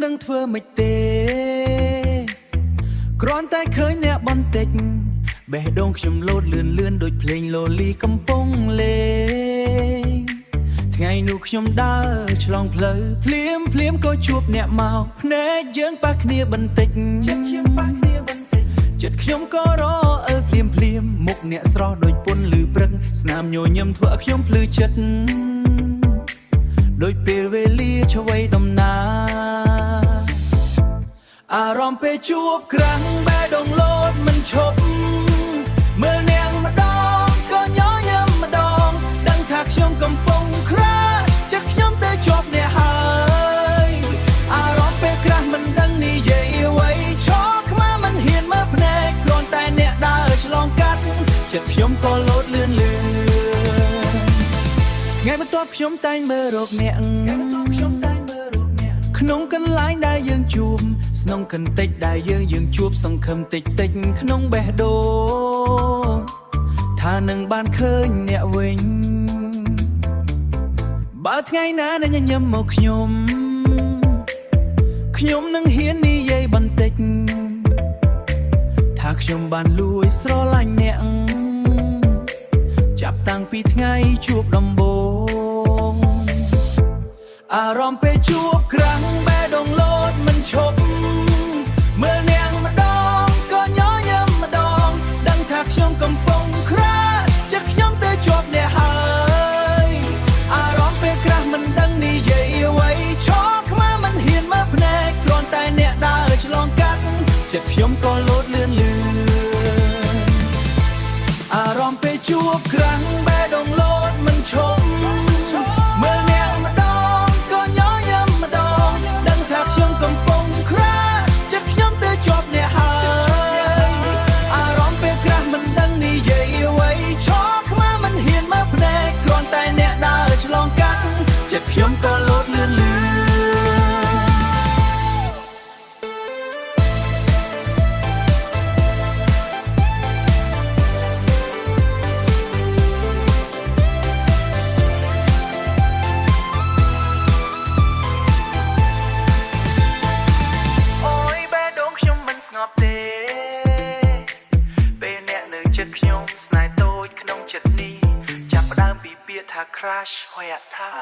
ដឹងធ្វើមិនទេគ្រាន់តែឃើញអ្នកបន្តិចបេះដូងខ្ញុំលោតលឿនដូចភ្លេងលូលីកំពុងលេងថ្ងៃនោះខ្ញុំដើរឆ្លងផ្លូវភ្លាមក៏ជួបអ្នកមកភ្នែកយើងប៉ះគ្នាបន្តិចចិត្តខ្ញុំក៏រអើភ្លាមមុខអ្នកស្រស់ដូចពុនលឺព្រឹកស្នាមញញឹមធ្វើឲ្យខ្ញុំភ្លឺចិត្តដូចពេលវេលាឆ្វេងដំណើរអារម្មណ៍ពេលជួបក្រាំងបេះដូងលោតមិនឈប់មើលនាងម្ដងក៏ញញឹមម្ដងដឹងថាខ្ញុំកំពុងក្រាស់ចិត្តខ្ញុំទៅជាប់អ្នកហើយអារម្មណ៍ពេលក្រាស់មិនដឹងនិយាយអ្វីឈរខ្មាស់មិនហ៊ានមើលភ្នែកគ្រាន់តែអ្នកដើរឆ្លងកាត់ចិត្តខ្ញុំក៏លោតលឿនថ្ងៃបន្ទាប់ខ្ញុំតែងមើលរកអ្នកក្នុងកន្លែងដែលយើងជួបស្នងកន្តិចដែលយើងជួបសង្ឃឹមតិចក្នុងបេះដូងថានឹងបានឃើញអ្នកវិញបើថ្ងៃណាអ្នកញញឹមមកខ្ញុំនឹងហ៊ាននិយាយបន្តិចថាខ្ញុំបានលួចស្រឡាញ់អ្នកចាប់តាំងពីថ្ងៃជួបដំបូងអារម្មណ៍ពេលជួបក្រាំងបេះដូងលោតមិនឈប់មើលនាងម្ដងក៏ញញឹមម្ដងដឹងថាខ្ញុំកំពុងក្រាស់ចិត្តខ្ញុំទៅជាប់អ្នកហើយអារម្មណ៍ពេលក្រាស់មិនដឹងនិយាយអ្វីឈរខ្មាស់មិនហ៊ានមើលភ្នែកគ្រាន់តែអ្នកដើរឆ្លងកាត់ចិត្តខ្ញុំក៏លោតលឿនអារម្មណ៍ពេលជួបក្រាំងបេះដូងលោតមិនឈប់មើលនាងម្ដងក៏ញញឹមម្ដងដឹងថាខ្ញុំកំពុងក្រាស់ចិត្តខ្ញុំទៅជាប់អ្នកហើយអារម្មណ៍ពេលក្រាស់មិនដឹងនិយាយអ្វីឈរខ្មាស់មិនហ៊ានមើលភ្នែកគ្រាន់តែអ្នកដើរឆ្លងកាត់ចិត្តខ្ញុំក៏លោតលឿនcrash ហួយអត់ថា